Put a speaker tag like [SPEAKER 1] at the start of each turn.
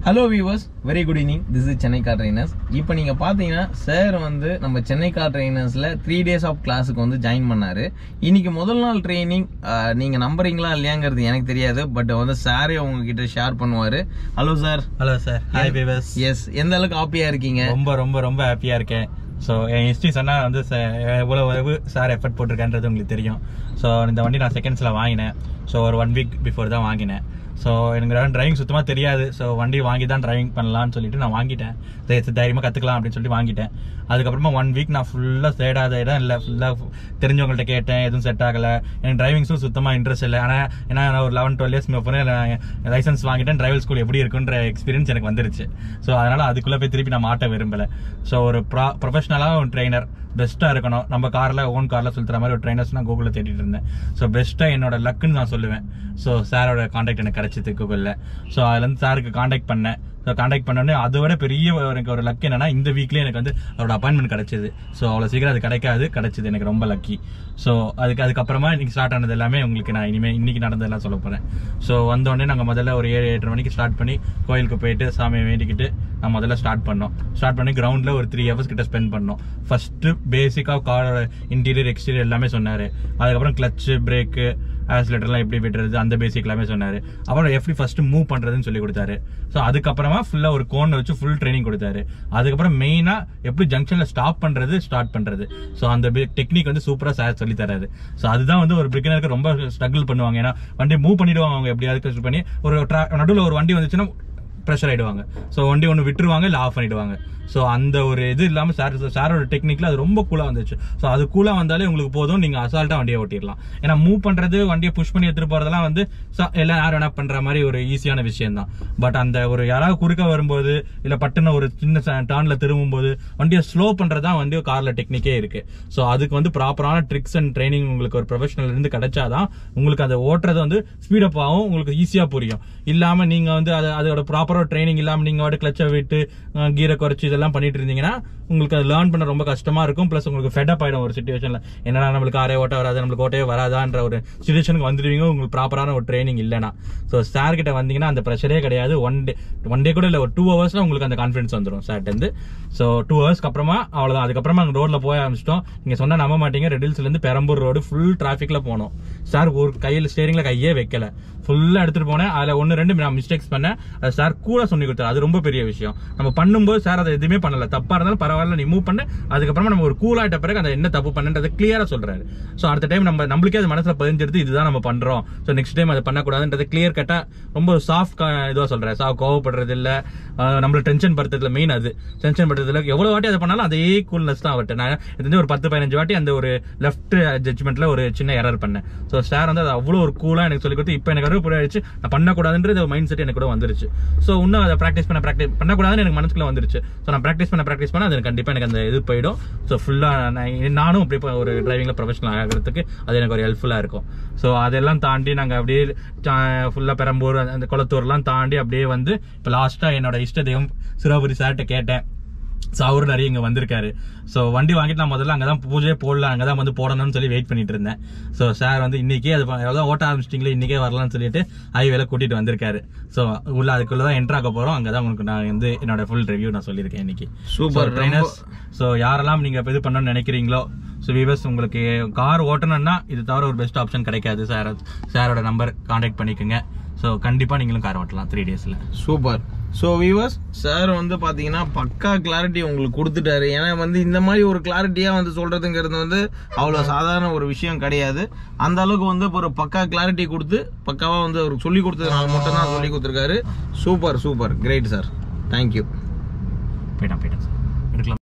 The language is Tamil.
[SPEAKER 1] Hello viewers, very good evening. This is Chennai Car Trainers. இப்போ நீங்க பாத்தீங்கன்னா சார் வந்து நம்ம சென்னை கார் ட்ரெயினர்ஸ்ல 3 days of கிளாஸுக்கு வந்து ஜாயின் பண்ணாரு. இன்னைக்கு முதல் நாள் ட்ரெயினிங் நீங்க நம்புறீங்களா இல்லையாங்கிறது எனக்கு தெரியாது. பட் வந்து சாரே உங்ககிட்ட ஷேர் பண்ணுவாரு. Hello sir.
[SPEAKER 2] Hello sir. Hi viewers.
[SPEAKER 1] Yes, எந்த அளவுக்கு ஹாப்பியா இருக்கீங்க?
[SPEAKER 2] ரொம்ப ரொம்ப ரொம்ப ஹாப்பியா இருக்கேன். ஸோ என் ஹிஸ்ட்ரி சொன்னால் வந்து எவ்வளவு சார் எஃபர்ட் போட்டிருக்கேன்றது உங்களுக்கு தெரியும். ஸோ இந்த வண்டி நான் செகண்ட்ஸில் வாங்கினேன். ஸோ ஒரு 1 week பிஃபோர் தான் வாங்கினேன். ஸோ எனக்கு டிரைவிங் சுத்தமாக தெரியாது. ஸோ வண்டி வாங்கி தான் டிரைவிங் பண்ணலான்னு சொல்லிட்டு நான் வாங்கிட்டேன். தைரியமாக கற்றுக்கலாம் அப்படின்னு சொல்லிட்டு வாங்கிட்டேன். அதுக்கப்புறமா 1 week நான் ஃபுல்லாக சேடாத இடம் இல்லை, ஃபுல்லாக தெரிஞ்சவங்கள்ட்ட கேட்டேன், எதுவும் செட் ஆகலை. எனக்கு டிரைவிங்ஸும் சுத்தமாக இன்ட்ரெஸ்ட் இல்லை. ஆனால் ஏன்னா நான் ஒரு 11-12 years போனேன், லைசன்ஸ் வாங்கிட்டேன். டிரைவர் ஸ்கூல் எப்படி இருக்குன்ற எக்ஸ்பீரியன்ஸ் எனக்கு வந்துருச்சு. ஸோ அதனால் அதுக்குள்ளே போய் திருப்பி நான் மாட்ட விரும்பலை. ஸோ ஒரு ப்ரொஃபஷனலாக ஒரு ட்ரெயினர் பெஸ்ட்டாக இருக்கணும். நம்ம ஓன் காரில் சொல்லுற மாதிரி ஒரு ட்ரெயினர்ஸ் நான் கூகுளில் தேடிட்டு இருந்தேன். ஸோ பெஸ்ட்டாக என்னோட லக்குன்னு நான் சொல்லுவேன். ஸோ சாரோட கான்டாக்ட் எனக்கு கிடைச்சிது கூகுளில். ஸோ அதுலேருந்து சாருக்கு கான்டாக்ட் பண்ணேன். ஸோ கான்டாக்ட் பண்ணோடனே அதை விட பெரிய எனக்கு ஒரு லக் என்னன்னா, இந்த வீக்லேயே எனக்கு வந்து அவரோட அப்பாயின்மெண்ட் கிடைச்சிது. ஸோ அவ்வளோ சீக்கிரம் அது கிடைச்சிது. எனக்கு ரொம்ப லக்கி. ஸோ அதுக்கப்புறமா இன்னைக்கு ஸ்டார்ட் ஆனது எல்லாமே உங்களுக்கு நான் இன்னைக்கு நடந்ததெல்லாம் சொல்ல போகிறேன். ஸோ வந்தோடனே நாங்கள் முதல்ல ஒரு 7-8 மணிக்கு ஸ்டார்ட் பண்ணி கோயிலுக்கு போயிட்டு சாமியை வேண்டிக்கிட்டு நான் முதல்ல ஸ்டார்ட் பண்ணி கிரவுண்டில் ஒரு 3 hours கிட்ட ஸ்பெண்ட் பண்ணோம். ஃபர்ஸ்ட் பேசிக்காக காரோட இன்டீரியர் எக்ஸ்டீரியர் எல்லாமே சொன்னார். அதுக்கப்புறம் கிளச்சு, பிரேக்கு, ஆக்சிலேட்டர்லாம் எப்படி விட்டுறது அந்த பேசிக் எல்லாமே சொன்னார். அப்புறம் எப்படி ஃபர்ஸ்ட் மூவ் பண்ணுறதுன்னு சொல்லி கொடுத்தாரு. ஸோ அதுக்கப்புறமா ஃபுல்லாக ஒரு கோன் வச்சு ஃபுல் ட்ரைனிங் கொடுத்தாரு. அதுக்கப்புறம் மெயினாக எப்படி ஜங்ஷனில் ஸ்டார்ட் பண்ணுறது. ஸோ அந்த டெக்னிக் வந்து சூப்பராக சார் சொல்லி தராரு. ஸோ அதுதான் வந்து ஒரு பிகினருக்கு ரொம்ப ஸ்ட்ரகிள் பண்ணுவாங்க. ஏன்னா வண்டி மூவ் பண்ணிடுவாங்க அவங்க எப்படியாவது கஷ்டம் பண்ணி. ஒரு நடுவில் ஒரு வண்டி வந்துச்சுன்னா ப்ரெஷர் ஆயிடுவாங்க. ஸோ வண்டி ஒன்று விட்டுருவாங்க, இல்லை ஆஃப் பண்ணிடுவாங்க. ஸோ அந்த ஒரு இது இல்லாமல் சாரோட டெக்னிக்ல அது ரொம்ப கூலாக வந்துச்சு. ஸோ அது கூலாக வந்தாலே உங்களுக்கு போதும், நீங்கள் அசால்ட்டாக வண்டியை ஓட்டிடலாம். ஏன்னா மூவ் பண்ணுறது, வண்டியை புஷ் பண்ணி எடுத்துகிட்டு போகிறதெல்லாம் வந்து எல்லாம் யாரும் என்ன பண்ணுற மாதிரி ஒரு ஈஸியான விஷயம் தான். பட் அந்த ஒரு யாராவது குறுக்க வரும்போது, இல்லை பட்டுன்னு ஒரு சின்ன டர்னில் திரும்பும் போது வண்டியை ஸ்லோ பண்ணுறது தான் வந்து காரில் டெக்னிக்கே இருக்குது. ஸோ அதுக்கு வந்து ப்ராப்பரான ட்ரிக்ஸ் அண்ட் ட்ரைனிங் உங்களுக்கு ஒரு ப்ரொஃபஷனல் இருந்து கிடைச்சாதான் உங்களுக்கு அதை ஓட்டுறது வந்து ஸ்பீடப் ஆகும், உங்களுக்கு ஈஸியாக புரியும். இல்லாமல் நீங்கள் வந்து அதோட ப்ராப்பராக ட்ரைனிங் இல்லாமல் நீங்கள் வாட்டு கிளச்சை விட்டு கீரை குறைச்சி இதெல்லாம் பண்ணிட்டு இருந்தீங்கன்னா உங்களுக்கு அதை லேர்ன் பண்ண ரொம்ப கஷ்டமா இருக்கும். பிளஸ் உங்களுக்கு ஃபெடப் ஆயிடும் ஒரு சிச்சுவேஷன்ல. என்னன்னா நம்மளுக்கு காரே ஓட்ட வராது, நம்மளுக்கு ஓட்டவே வராதான்ற ஒரு சிச்சுவேஷனுக்கு வந்துடுவீங்க உங்களுக்கு ப்ராப்பரான ஒரு ட்ரைனிங் இல்லைன்னா. ஸோ சார் கிட்ட வந்தீங்கன்னா அந்த ப்ரெஷரே கிடையாது. ஒன் டே கூட இல்லை, ஒரு 2 hours உங்களுக்கு அந்த கான்ஃபிடன்ஸ் வந்துடும் சார்ட்டு. ஸோ 2 hours அப்புறமா அவ்வளோதான். அதுக்கப்புறமா ரோட்ல போய் ஆரம்பிச்சிட்டோம். நீங்க சொன்னா நம்ப மாட்டீங்க, ரெடில்ஸ்ல இருந்து பெரம்பூர் ரோடு ஃபுல் டிராபிக்ல போனோம். சார் ஒரு கையில் ஸ்டேரிங்ல கையே வைக்கல, ஃபுல்லா எடுத்துட்டு போனேன். அதுல 1-2 நான் மிஸ்டேக்ஸ் பண்ணேன். அது சார் கூட சொல்லி கொடுத்தாரு. அது ரொம்ப பெரிய விஷயம். நம்ம பண்ணும்போது சார் அதை எதுவுமே பண்ணல, தப்பா இருந்தாலும் பரவாயில்ல நீ மூவ் பண்ணு. அதுக்கப்புறமா நம்ம ஒரு கூல் ஆயிட்ட பிறகு அதை என்ன தப்பு பண்ணுன்றதை கிளியரா சொல்றாரு. ஸோ அடுத்த டைம் நம்மளுக்கே அது மனசுல பதிஞ்சிருது, இதுதான் நம்ம பண்றோம். ஸோ நெக்ஸ்ட் டைம் அதை பண்ணக்கூடாதுன்றது கிளியர் கட்டா ரொம்ப சாஃப்ட் இதுவா சொல்றாரு. கோவப்படுறது இல்ல, நம்மள டென்ஷன் படுத்துறதுல மெயின் அது டென்ஷன் படுறதுல எவ்வளவு வாட்டி அதை பண்ணாலும் அதே கூல்னஸ் தான் அவர்கிட்ட. நான் இது ஒரு 10-15 வாட்டி அந்த ஒரு லெஃப்ட் ஜட்ஜ்மெண்ட்ல ஒரு சின்ன எரர் பண்ணேன். ஸோ சார் வந்து அது அவ்வளவு ஒரு கூலா எனக்கு சொல்லி கொடுத்து இப்போ எனக்கு புரியாச்சு நான் பண்ணக்கூடாதுன்றது மைண்ட் செட் எனக்கு கூட வந்துருச்சு. ஸோ இன்னும் அதை ப்ராக்டிஸ் பண்ணக்கூடாதுன்னு எனக்கு மனசுக்குள்ள வந்துருச்சு. ஸோ நான் ப்ராக்டிஸ் பண்ண அது கண்டிப்பா எனக்கு அந்த இது போயிடும். ஸோ ஃபுல்லா நானும் அப்படி ஒரு டிரைவிங்ல ப்ரொஃபஷனல் ஆகிறதுக்கு அது எனக்கு ஒரு ஹெல்ப்ஃபுல்லா இருக்கும். ஸோ அதெல்லாம் தாண்டி நாங்கள் அப்படியே ஃபுல்லா பெரம்பூர் அந்த குளத்தூர்லாம் தாண்டி அப்படியே வந்து இப்போ லாஸ்டா என்னோட இஷ்ட தெய்வம் சிரோபுரி சார்கிட்ட கேட்டேன். ஸோ அவரு நிறைய இங்கே வந்திருக்காரு. ஸோ வண்டி வாங்கிட்டு நான் முதல்ல அங்கே தான் பூஜையே போடலாம், அங்கே தான் வந்து போடணும்னு சொல்லி வெயிட் பண்ணிட்டு இருந்தேன். ஸோ சார் வந்து இன்னைக்கே அது எவ்வளோ ஓட்ட ஆரம்பிச்சிட்டிங்களே, இன்னைக்கே வரலாம்னு சொல்லிட்டு ஹைவேல கூட்டிட்டு வந்திருக்காரு. ஸோ அதுக்குள்ள தான் என்ட்ரு ஆக போறோம். அங்கே தான் உங்களுக்கு நான் வந்து என்னோட ஃபுல் ரிவ்யூ நான் சொல்லியிருக்கேன் இன்னைக்கு.
[SPEAKER 1] Super
[SPEAKER 2] trainers. ஸோ யாரெல்லாம் நீங்க இது பண்ணணும்னு நினைக்கிறீங்களோ, ஸோ வீவர்ஸ் உங்களுக்கு கார் ஓட்டணும்னா இது தவிர ஒரு பெஸ்ட் ஆப்ஷன் கிடைக்காது. சாரோட நம்பர் கான்டாக்ட் பண்ணிக்கோங்க. ஸோ கண்டிப்பா நீங்களும் கார் ஓட்டலாம் 3 daysல.
[SPEAKER 1] சூப்பர். ஸோ வியூவர்ஸ், சார் வந்து பார்த்தீங்கன்னா பக்கா கிளாரிட்டி உங்களுக்கு கொடுத்துட்டாரு. ஏன்னா வந்து இந்த மாதிரி ஒரு கிளாரிட்டியாக வந்து சொல்கிறதுங்கிறது வந்து அவ்வளோ சாதாரண ஒரு விஷயம் கிடையாது. அந்த அளவுக்கு வந்து ஒரு பக்கா கிளாரிட்டி கொடுத்து பக்காவாக வந்து அவருக்கு சொல்லி கொடுத்ததுனால மட்டும் தான் சொல்லி கொடுத்துருக்காரு. Super great sir. தேங்க்யூ.
[SPEAKER 2] போயிட்டான் சார்.